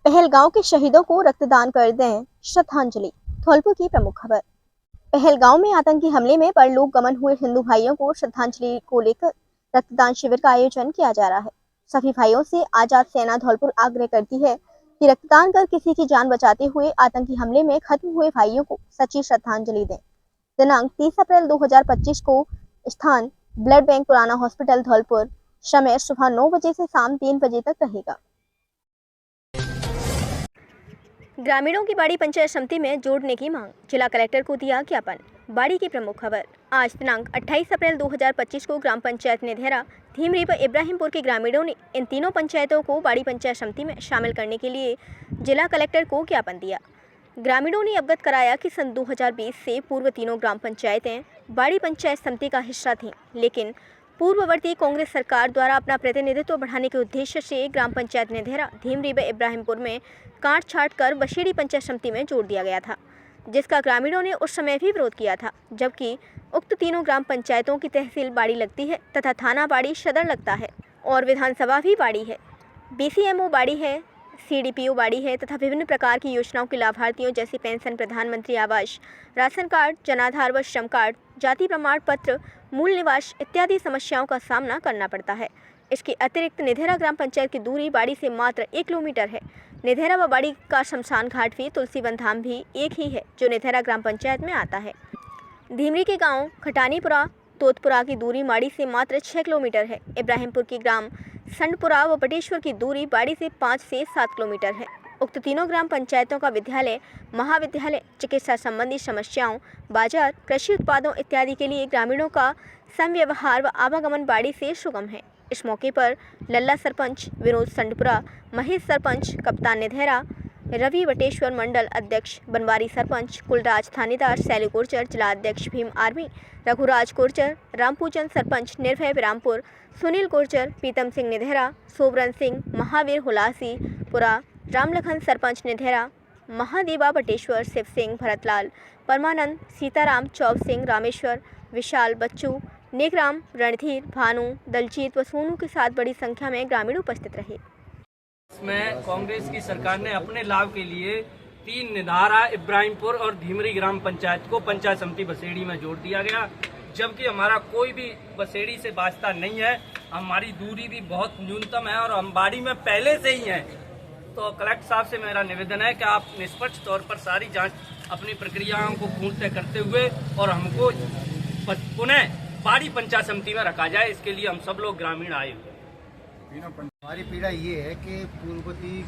पहलगांव के शहीदों को रक्तदान कर दें श्रद्धांजलि। धौलपुर की प्रमुख खबर। पहलगांव में आतंकी हमले में परलोक गमन हुए हिंदू भाइयों को श्रद्धांजलि को लेकर रक्तदान शिविर का आयोजन किया जा रहा है। सभी भाइयों से आजाद सेना धौलपुर आग्रह करती है कि रक्तदान कर किसी की जान बचाते हुए आतंकी हमले में खत्म हुए भाइयों को सच्ची श्रद्धांजलि दें। दिनांक 30 अप्रैल 2025 को स्थान ब्लड बैंक पुराना हॉस्पिटल धौलपुर। समय सुबह 9 बजे से शाम 3 बजे तक रहेगा। ग्रामीणों की बाड़ी पंचायत समिति में जोड़ने की मांग, जिला कलेक्टर को दिया ज्ञापन। बाड़ी की प्रमुख खबर। आज दिनांक 28 अप्रैल 2025 को ग्राम पंचायत नेधेरा, धीमरी व इब्राहिमपुर के ग्रामीणों ने इन तीनों पंचायतों को बाड़ी पंचायत समिति में शामिल करने के लिए जिला कलेक्टर को ज्ञापन दिया। ग्रामीणों ने अवगत कराया कि सन 2020 से पूर्व तीनों ग्राम पंचायतें बाड़ी पंचायत समिति का हिस्सा थीं, लेकिन पूर्ववर्ती कांग्रेस सरकार द्वारा अपना प्रतिनिधित्व बढ़ाने के उद्देश्य से ग्राम पंचायत नेधेरा, धीमरी व इब्राहिमपुर में काट छाट कर बसेड़ी पंचायत समिति में जोड़ दिया गया था, जिसका ग्रामीणों ने उस समय भी विरोध किया था। जबकि उक्त तीनों ग्राम पंचायतों की तहसील बाड़ी लगती है तथा थाना बाड़ी सदर लगता है और विधानसभा भी बाड़ी है, BCMO बाड़ी है, CDPO बाड़ी है तथा विभिन्न प्रकार की योजनाओं के लाभार्थियों जैसे पेंशन, प्रधानमंत्री आवास, राशन कार्ड, जनाधार व श्रम कार्ड, जाति प्रमाण पत्र, मूल निवास इत्यादि समस्याओं का सामना करना पड़ता है। इसके अतिरिक्त नेधेरा ग्राम पंचायत की दूरी बाड़ी से मात्र 1 किलोमीटर है। नेधेरा व बाड़ी का शमशान घाट भी, तुलसीवन धाम भी एक ही है जो नेधेरा ग्राम पंचायत में आता है। धीमरी के गांव खटानीपुरा, तोतपुरा की दूरी बाड़ी से मात्र 6 किलोमीटर है। इब्राहिमपुर की ग्राम संडपुरा व बटेश्वर की दूरी बाड़ी से 5 से 7 किलोमीटर है। उक्त तीनों ग्राम पंचायतों का विद्यालय, महाविद्यालय, चिकित्सा संबंधी समस्याओं, बाजार, कृषि उत्पादों इत्यादि के लिए ग्रामीणों का समव्यवहार व आवागमन बाड़ी से सुगम है। इस मौके पर लल्ला सरपंच विनोद संडपुरा, महेश सरपंच, कप्तान नेधेरा, रवि बटेश्वर मंडल अध्यक्ष, बनवारी सरपंच, कुलराज थानेदार, शैली गुर्जर, जिला अध्यक्ष भीम आर्मी, रघुराज गुर्जर, रामपूजन सरपंच निर्भय विरामपुर, सुनील गुर्जर, पीतम सिंह नेधेरा, सोबरन सिंह, महावीर हुलासी पुरा, रामलखन सरपंच नेधेरा, महादेवा बटेश्वर, शिव सिंह, भरतलाल, परमानंद, सीताराम, चौब सिंह, रामेश्वर, विशाल, बच्चू, नेकराम, रणधीर, भानु, दलजीत व सोनू के साथ बड़ी संख्या में ग्रामीण उपस्थित रहे। इसमें कांग्रेस की सरकार ने अपने लाभ के लिए 3 नेधारा, इब्राहिमपुर और धीमरी ग्राम पंचायत को पंचायत समिति बसेड़ी में जोड़ दिया गया, जबकि हमारा कोई भी बसेड़ी से वास्ता नहीं है। हमारी दूरी भी बहुत न्यूनतम है और हम बाड़ी में पहले से ही हैं। तो कलेक्टर साहब से मेरा निवेदन है कि आप निष्पक्ष तौर पर सारी जांच अपनी प्रक्रियाओं को पूर्ण करते हुए और हमको पुनः बाड़ी पंचायत समिति में रखा जाए। इसके लिए हम सब लोग ग्रामीण आए हुए। हमारी पीड़ा ये है कि पूर्ववर्ती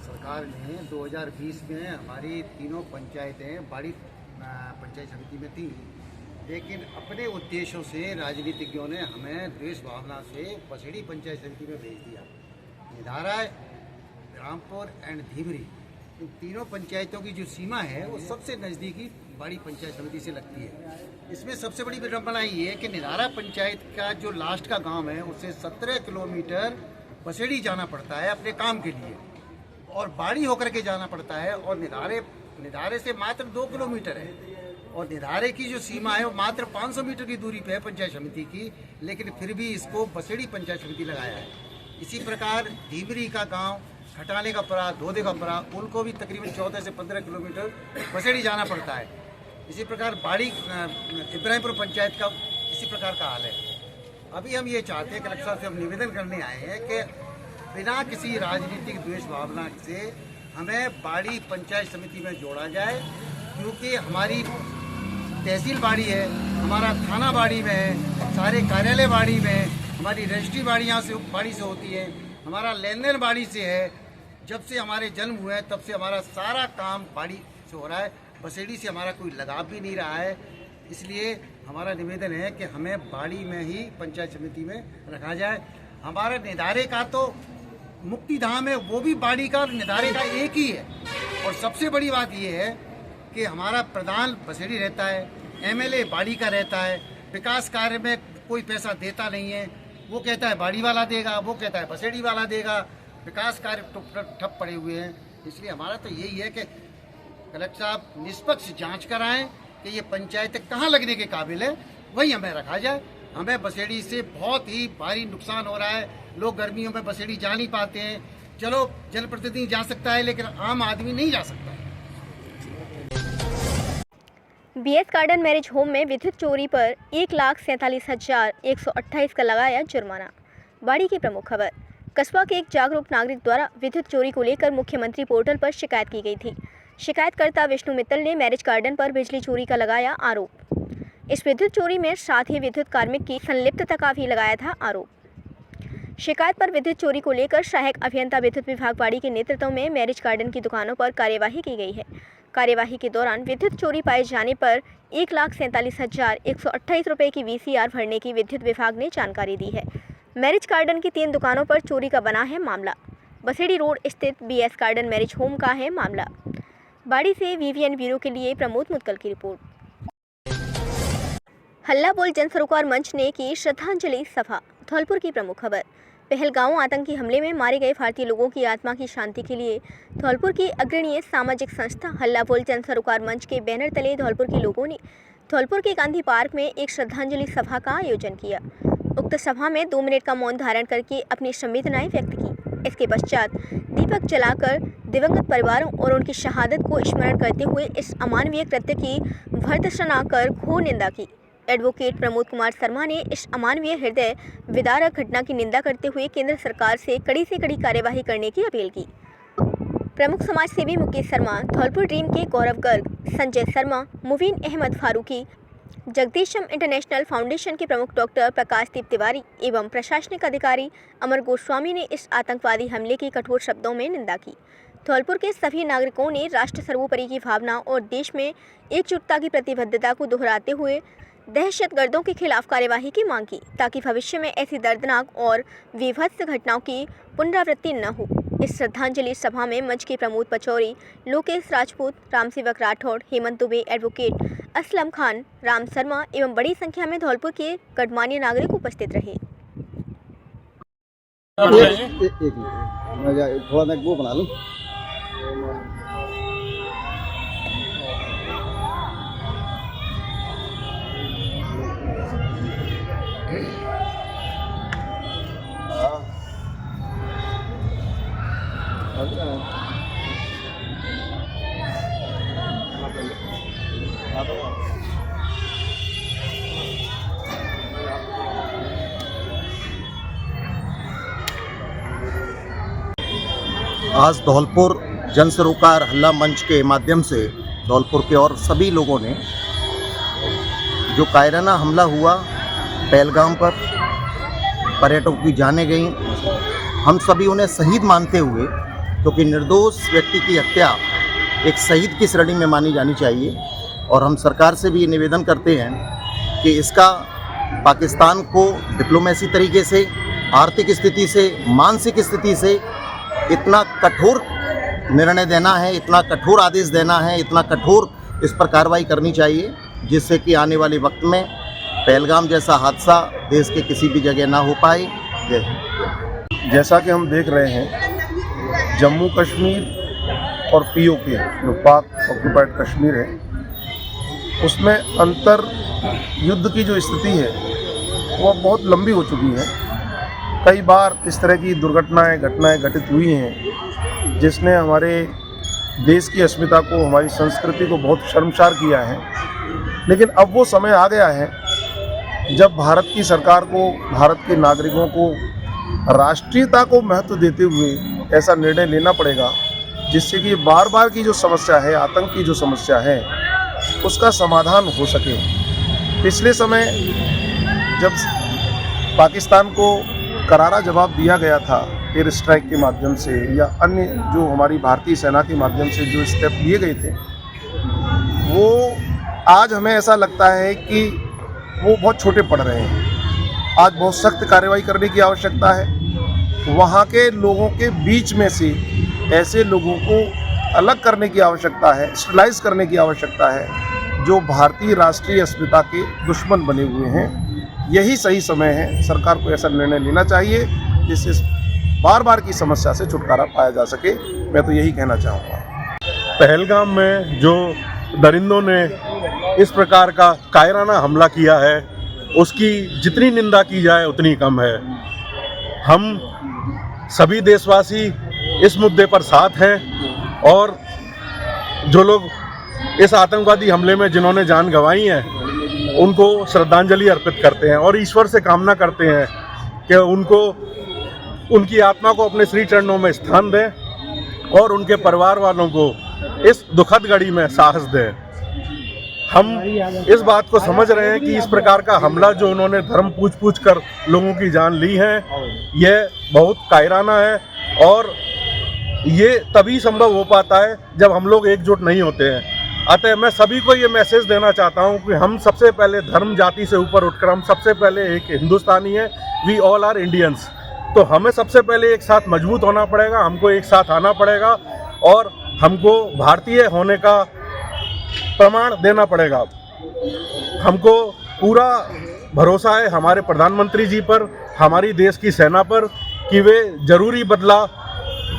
सरकार ने 2020 में हमारी तीनों पंचायतें बाड़ी पंचायत समिति में थी, लेकिन अपने उद्देश्यों से राजनीतिज्ञों ने हमें द्वेष भावना से बसेड़ी पंचायत समिति में भेज दिया। नेधारा, रामपुर एंड धीमरी, इन तीनों पंचायतों की जो सीमा है वो सबसे नज़दीकी बाड़ी पंचायत समिति से लगती है। इसमें सबसे बड़ी विडंबना ये है कि नेधारा पंचायत का जो लास्ट का गांव है उससे 17 किलोमीटर बसेड़ी जाना पड़ता है अपने काम के लिए और बाड़ी होकर के जाना पड़ता है, और नेधारे से मात्र 2 किलोमीटर है और नेधारे की जो सीमा है वो मात्र 500 मीटर की दूरी पे है पंचायत समिति की, लेकिन फिर भी इसको बसेड़ी पंचायत समिति लगाया है। इसी प्रकार धीमरी का गाँव, खटाने का परा, धोदे का परा, उनको भी तकरीबन 14 से 15 किलोमीटर बसेड़ी जाना पड़ता है। इसी प्रकार बाड़ी इब्राहिमपुर पंचायत का इसी प्रकार का हाल है। अभी हम ये चाहते हैं, कलेक्टर साहब से हम निवेदन करने आए हैं कि बिना किसी राजनीतिक द्वेष भावना से हमें बाड़ी पंचायत समिति में जोड़ा जाए, क्योंकि हमारी तहसील बाड़ी है, हमारा थाना बाड़ी में है, सारे कार्यालय बाड़ी में, हमारी रजिस्ट्री बाड़ी से होती है, हमारा लेन देन बाड़ी से है। जब से हमारे जन्म हुए हैं तब से हमारा सारा काम बाड़ी से हो रहा है, बसेड़ी से हमारा कोई लगाव भी नहीं रहा है। इसलिए हमारा निवेदन है कि हमें बाड़ी में ही पंचायत समिति में रखा जाए। हमारे नेधारे का तो मुक्ति धाम है, वो भी बाड़ी का और नेधारे का एक ही है। और सबसे बड़ी बात ये है कि हमारा प्रधान बसेड़ी रहता है, MLA बाड़ी का रहता है, विकास कार्य में कोई पैसा देता नहीं है, वो कहता है बाड़ी वाला देगा, वो कहता है बसेड़ी वाला देगा, विकास कार्य ठप पड़े हुए हैं। इसलिए हमारा तो यही है कि कलेक्टर साहब निष्पक्ष जांच कराएं कि ये पंचायतें कहाँ लगने के काबिल है, वही हमें रखा जाए। हमें बसेड़ी से बहुत ही भारी नुकसान हो रहा है, लोग गर्मियों में बसेड़ी जा नहीं पाते हैं, चलो जनप्रतिनिधि जा सकता है, लेकिन आम आदमी नहीं जा सकता है। बीएस गार्डन मैरिज होम में विद्युत चोरी पर 1,47,128 का लगाया जुर्माना। बाड़ी की प्रमुख खबर। कस्बा के एक जागरूक नागरिक द्वारा विद्युत चोरी को लेकर मुख्यमंत्री पोर्टल पर शिकायत की गई थी। शिकायतकर्ता विष्णु मित्तल ने मैरिज गार्डन पर बिजली चोरी का लगाया आरोप। इस विद्युत चोरी में साथ ही विद्युत कार्मिक की संलिप्तता का भी लगाया था आरोप। शिकायत पर विद्युत चोरी को लेकर सहायक अभियंता विद्युत विभाग बाड़ी के नेतृत्व में मैरिज गार्डन की दुकानों पर कार्यवाही की गई है। कार्यवाही के दौरान विद्युत चोरी पाए जाने पर 1,47,128 रुपये की VCR भरने की विद्युत विभाग ने जानकारी दी है। मैरिज गार्डन की 3 दुकानों पर चोरी का बना है मामला। बसेड़ी रोड स्थित BS गार्डन मैरिज होम का है मामला। बाड़ी से VVN ब्यूरो के लिए प्रमोद मुदगल की रिपोर्ट। हल्ला बोल जन सरोकार मंच ने की श्रद्धांजलि सभा। धौलपुर की प्रमुख खबर। पहलगांव आतंकी हमले में मारे गए भारतीय लोगों की आत्मा की शांति के लिए धौलपुर की अग्रणीय सामाजिक संस्था हल्ला बोल जन सरोकार मंच के बैनर तले धौलपुर के लोगों ने धौलपुर के गांधी पार्क में एक श्रद्धांजलि सभा का आयोजन किया। उक्त सभा में 2 मिनट का मौन धारण करके अपनी संवेदनाएं व्यक्त की। इसके पश्चात दीपक जलाकर दिवंगत परिवारों और उनकी शहादत को स्मरण करते हुए इस अमानवीय कृत्य की भर्त्सना कर घोर निंदा की। एडवोकेट प्रमोद कुमार शर्मा ने इस अमानवीय हृदय विदारक घटना की निंदा करते हुए केंद्र सरकार से कड़ी से कड़ी कार्यवाही करने की अपील की। प्रमुख समाज सेवी मुकेश शर्मा, धौलपुर ड्रीम के गौरव गर्ग, संजय शर्मा, मुबीन अहमद फारूकी, जगदीशम इंटरनेशनल फाउंडेशन के प्रमुख डॉक्टर प्रकाशदीप तिवारी एवं प्रशासनिक अधिकारी अमर गोस्वामी ने इस आतंकवादी हमले की कठोर शब्दों में निंदा की। धौलपुर के सभी नागरिकों ने राष्ट्र सर्वोपरि की भावना और देश में एकजुटता की प्रतिबद्धता को दोहराते हुए दहशतगर्दों के खिलाफ कार्यवाही की मांग की, ताकि भविष्य में ऐसी दर्दनाक और विभत्स घटनाओं की पुनरावृत्ति न हो। इस श्रद्धांजलि सभा में मंच के प्रमोद पचौरी, लोकेश राजपूत, रामसेवक राठौड़, हेमंत दुबे, एडवोकेट असलम खान, राम शर्मा एवं बड़ी संख्या में धौलपुर के गणमान्य नागरिक उपस्थित रहे। थोड़ा मैं वो बना लूं। आज धौलपुर जन सरोकार हल्ला मंच के माध्यम से धौलपुर के और सभी लोगों ने जो कायराना हमला हुआ पहलगाम पर, पर्यटकों की जानें गईं, हम सभी उन्हें शहीद मानते हुए, क्योंकि निर्दोष व्यक्ति की हत्या एक शहीद की श्रेणी में मानी जानी चाहिए। और हम सरकार से भी ये निवेदन करते हैं कि इसका पाकिस्तान को डिप्लोमेसी तरीके से, आर्थिक स्थिति से, मानसिक स्थिति से इतना कठोर निर्णय देना है, इतना कठोर आदेश देना है, इतना कठोर इस पर कार्रवाई करनी चाहिए, जिससे कि आने वाले वक्त में पहलगाम जैसा हादसा देश के किसी भी जगह ना हो पाए। जैसा कि हम देख रहे हैं, जम्मू कश्मीर और POK जो पाक ऑक्यूपाइड कश्मीर है, उसमें अंतर युद्ध की जो स्थिति है वो बहुत लंबी हो चुकी है। कई बार इस तरह की घटनाएं घटित हुई हैं, जिसने हमारे देश की अस्मिता को, हमारी संस्कृति को बहुत शर्मसार किया है। लेकिन अब वो समय आ गया है जब भारत की सरकार को, भारत के नागरिकों को राष्ट्रीयता को महत्व देते हुए ऐसा निर्णय लेना पड़ेगा, जिससे कि बार बार की जो समस्या है, आतंक की जो समस्या है, उसका समाधान हो सके। पिछले समय जब पाकिस्तान को करारा जवाब दिया गया था एयर स्ट्राइक के माध्यम से या अन्य जो हमारी भारतीय सेना के माध्यम से जो स्टेप लिए गए थे, वो आज हमें ऐसा लगता है कि वो बहुत छोटे पड़ रहे हैं। आज बहुत सख्त कार्रवाई करने की आवश्यकता है। वहाँ के लोगों के बीच में से ऐसे लोगों को अलग करने की आवश्यकता है, स्टरलाइज करने की आवश्यकता है, जो भारतीय राष्ट्रीय अस्मिता के दुश्मन बने हुए हैं। यही सही समय है, सरकार को ऐसा निर्णय लेना चाहिए जिससे बार बार की समस्या से छुटकारा पाया जा सके। मैं तो यही कहना चाहूँगा। पहलगाम में जो दरिंदों ने इस प्रकार का कायराना हमला किया है, उसकी जितनी निंदा की जाए उतनी कम है। हम सभी देशवासी इस मुद्दे पर साथ हैं और जो लोग इस आतंकवादी हमले में जिन्होंने जान गंवाई है उनको श्रद्धांजलि अर्पित करते हैं और ईश्वर से कामना करते हैं कि उनको उनकी आत्मा को अपने श्री चरणों में स्थान दें और उनके परिवार वालों को इस दुखद घड़ी में साहस दें। हम इस बात को समझ रहे हैं कि इस प्रकार का हमला जो उन्होंने धर्म पूछ कर लोगों की जान ली है यह बहुत कायराना है और ये तभी संभव हो पाता है जब हम लोग एकजुट नहीं होते हैं। अतः मैं सभी को ये मैसेज देना चाहता हूँ कि हम सबसे पहले धर्म जाति से ऊपर उठकर हम सबसे पहले एक हिंदुस्तानी है, वी ऑल आर इंडियंस। तो हमें सबसे पहले एक साथ मजबूत होना पड़ेगा, हमको एक साथ आना पड़ेगा और हमको भारतीय होने का प्रमाण देना पड़ेगा। हमको पूरा भरोसा है हमारे प्रधानमंत्री जी पर, हमारी देश की सेना पर कि वे जरूरी बदला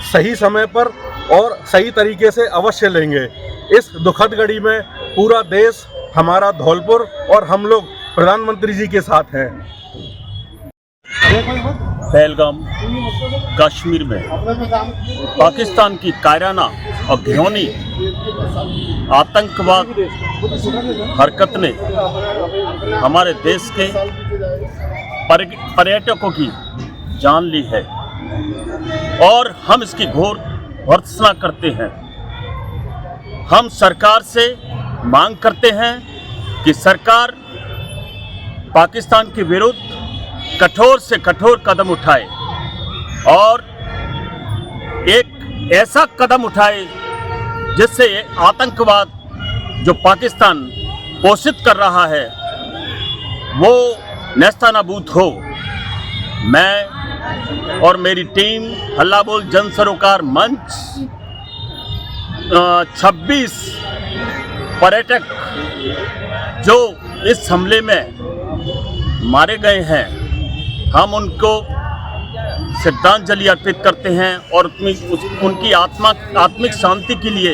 सही समय पर और सही तरीके से अवश्य लेंगे। इस दुखद घड़ी में पूरा देश, हमारा धौलपुर और हम लोग प्रधानमंत्री जी के साथ हैं। पहलगाम कश्मीर में पाकिस्तान की कायराना और घिनौनी आतंकवाद हरकत ने हमारे देश के पर्यटकों की जान ली है और हम इसकी घोर भर्त्सना करते हैं। हम सरकार से मांग करते हैं कि सरकार पाकिस्तान के विरुद्ध कठोर से कठोर कदम उठाए और एक ऐसा कदम उठाए जिससे आतंकवाद जो पाकिस्तान पोषित कर रहा है वो नेस्तनाबूद हो। मैं और मेरी टीम हल्ला बोल जन सरोकार मंच 26 पर्यटक जो इस हमले में मारे गए हैं, हम उनको श्रद्धांजलि अर्पित करते हैं और उनकी आत्मिक शांति के लिए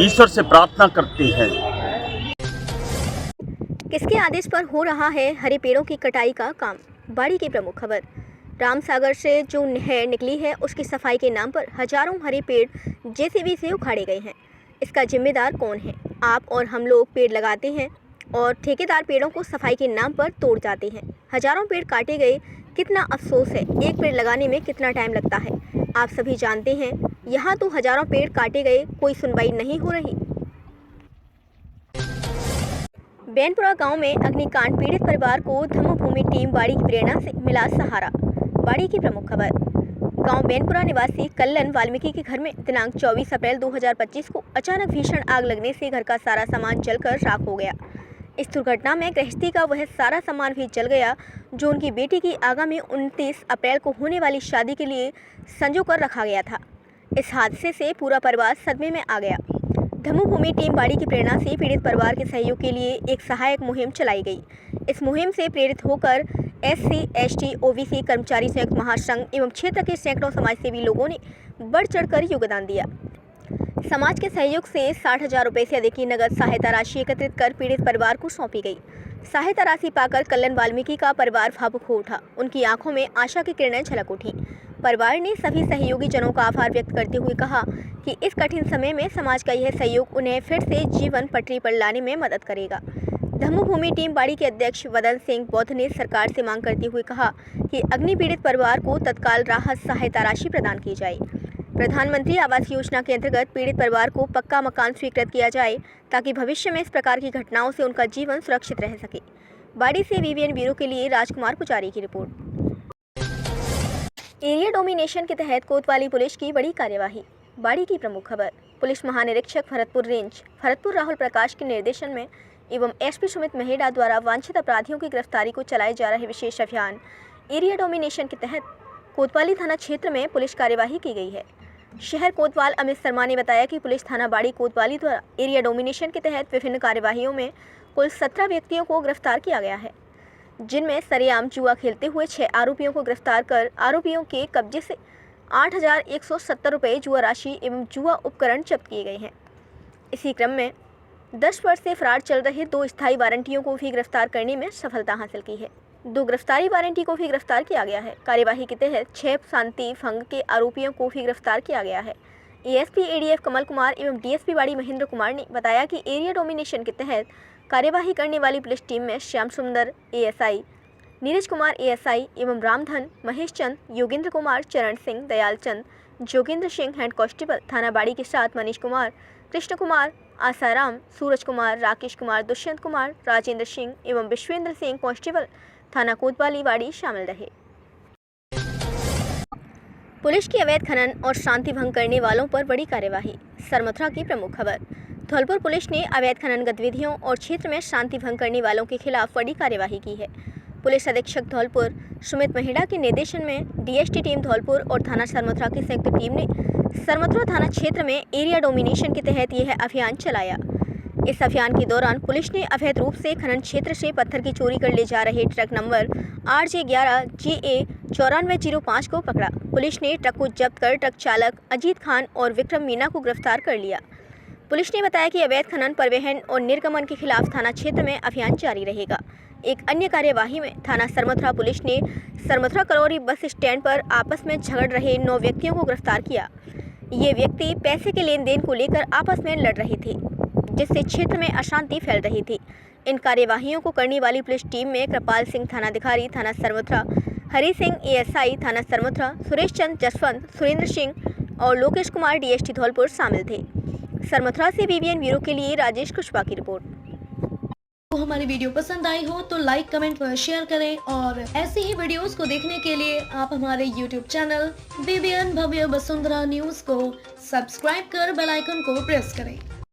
ईश्वर से प्रार्थना करते हैं। किसके आदेश पर हो रहा है हरे पेड़ों की कटाई का काम? बाड़ी की प्रमुख खबर। रामसागर से जो नहर निकली है उसकी सफाई के नाम पर हजारों हरे पेड़ जेसीबी से उखाड़े गए हैं। इसका जिम्मेदार कौन है? आप और हम लोग पेड़ लगाते हैं और ठेकेदार पेड़ों को सफाई के नाम पर तोड़ जाते हैं। हजारों पेड़ काटे गए, कितना अफसोस है। एक पेड़ लगाने में कितना टाइम लगता है आप सभी जानते हैं। यहाँ तो हजारों पेड़ काटे गए, कोई सुनवाई नहीं हो रही। बैनपुरा गांव में अग्निकांड पीड़ित परिवार को धम्मभूमि टीम बाड़ी की प्रेरणा से मिला सहारा। बाड़ी की प्रमुख खबर। गांव बैनपुरा निवासी कल्लन वाल्मीकि के घर में दिनांक 24 अप्रैल 2025 को अचानक भीषण आग लगने से घर का सारा सामान जलकर राख हो गया। इस दुर्घटना में गृहस्थी का वह सारा सामान भी जल गया जो उनकी बेटी की आगामी 29 अप्रैल को होने वाली शादी के लिए संजो कर रखा गया था। इस हादसे से पूरा परिवार सदमे में आ गया। धम्मभूमि टीम बाड़ी की प्रेरणा से पीड़ित परिवार के सहयोग के लिए एक सहायक मुहिम चलाई गई। इस मुहिम से प्रेरित होकर SC, ST, OBC कर्मचारी संयुक्त महासंघ एवं क्षेत्र के सैकड़ों समाजसेवी लोगों ने बढ़ चढ़कर योगदान दिया। समाज के सहयोग से 60,000 रुपये से अधिक की नगद सहायता राशि एकत्रित कर पीड़ित परिवार को सौंपी गई। सहायता राशि पाकर कल्लन वाल्मीकि का परिवार भावुक हो उठा। उनकी आंखों में आशा की किरणें झलक उठी। परिवार ने सभी सहयोगी जनों का आभार व्यक्त करते हुए कहा कि इस कठिन समय में समाज का यह सहयोग उन्हें फिर से जीवन पटरी पर लाने में मदद करेगा। धम्मभूमि टीम बाड़ी के अध्यक्ष वदन सिंह बौद्ध ने सरकार से मांग करते हुए कहा कि अग्नि पीड़ित परिवार को तत्काल राहत सहायता राशि प्रदान की जाए। प्रधानमंत्री आवास योजना के अंतर्गत पीड़ित परिवार को पक्का मकान स्वीकृत किया जाए ताकि भविष्य में इस प्रकार की घटनाओं से उनका जीवन सुरक्षित रह सके। बाड़ी से VVN ब्यूरो के लिए राजकुमार पुजारी की रिपोर्ट। एरिया डोमिनेशन के तहत कोतवाली पुलिस की बड़ी कार्यवाही। बाड़ी की प्रमुख खबर। पुलिस महानिरीक्षक भरतपुर रेंज भरतपुर राहुल प्रकाश के निर्देशन में एवं SP सुमित मेहड़ा द्वारा वांछित अपराधियों की गिरफ्तारी को चलाए जा रहे विशेष अभियान एरिया डोमिनेशन के तहत कोतवाली थाना क्षेत्र में पुलिस कार्यवाही की गई है। शहर कोतवाल अमित शर्मा ने बताया कि पुलिस थाना बाड़ी कोतवाली द्वारा एरिया डोमिनेशन के तहत विभिन्न कार्यवाहियों में कुल 17 व्यक्तियों को गिरफ्तार किया गया है, जिनमें सरेआम जुआ खेलते हुए 6 आरोपियों को गिरफ्तार कर आरोपियों के कब्जे से 8,170 रुपये जुआ राशि एवं जुआ उपकरण जब्त किए गए हैं। इसी क्रम में 10 वर्ष से फरार चल रहे 2 स्थायी वारंटियों को भी गिरफ्तार करने में सफलता हासिल की है। 2 गिरफ्तारी वारंटी को भी गिरफ्तार किया गया है। कार्यवाही के तहत 6 शांति भंग के आरोपियों को भी गिरफ्तार किया गया है। एएसपी एडीएफ कमल कुमार एवं डीएसपी बाड़ी महेंद्र कुमार ने बताया कि एरिया डोमिनेशन के तहत कार्यवाही करने वाली पुलिस टीम में श्याम सुंदर एएसआई, नीरज कुमार एएसआई एवं रामधन, महेश चंद, योगेंद्र कुमार, चरण सिंह, दयाल चंद, जोगेंद्र सिंह हेड कांस्टेबल थाना बाड़ी के साथ मनीष कुमार, कृष्ण कुमार, आसाराम, सूरज कुमार, राकेश कुमार, दुष्यंत कुमार, राजेंद्र सिंह एवं विश्वेंद्र सिंह कांस्टेबल थाना कोतवाली बाड़ी शामिल रहे। पुलिस की अवैध खनन और शांति भंग करने वालों पर बड़ी कार्यवाही। सरमथुरा की प्रमुख खबर। धौलपुर पुलिस ने अवैध खनन गतिविधियों और क्षेत्र में शांति भंग करने वालों के खिलाफ बड़ी कार्यवाही की है। पुलिस अधीक्षक धौलपुर सुमित महिड़ा के निर्देशन में डीएसटी टीम धौलपुर और थाना सरमथुरा की संयुक्त टीम ने सरमथुरा थाना क्षेत्र में एरिया डोमिनेशन के तहत यह अभियान चलाया। इस अभियान के दौरान पुलिस ने अवैध रूप से खनन क्षेत्र से पत्थर की चोरी कर ले जा रहे ट्रक नंबर RJ11 GA 9405 को पकड़ा। पुलिस ने ट्रक को जब्त कर ट्रक चालक अजीत खान और विक्रम मीना को गिरफ्तार कर लिया। पुलिस ने बताया कि अवैध खनन, परिवहन और निर्गमन के खिलाफ थाना क्षेत्र में अभियान जारी रहेगा। एक अन्य कार्यवाही में थाना सरमथुरा पुलिस ने सरमथुरा करौरी बस स्टैंड पर आपस में झगड़ रहे 9 व्यक्तियों को गिरफ्तार किया। ये व्यक्ति पैसे के लेन देन को लेकर आपस में लड़ रहे थे, जिससे क्षेत्र में अशांति फैल रही थी। इन कार्यवाहियों को करने वाली पुलिस टीम में कृपाल सिंह थानाधिकारी थाना सरमथुरा, हरि सिंह एएसआई थाना सरमथुरा, सुरेश चंद जसवंत, सुरेंद्र सिंह और लोकेश कुमार डीएसटी धौलपुर शामिल थे। सरमथुरा से बीबीएन ब्यूरो के लिए राजेश कुशवाहा की रिपोर्ट। तो हमारी वीडियो पसंद आई हो तो लाइक, कमेंट व शेयर करें और ऐसी ही वीडियोस को देखने के लिए आप हमारे YouTube चैनल बीबीएन भव्य वसुंधरा न्यूज को सब्सक्राइब कर बेल आइकन को प्रेस करें।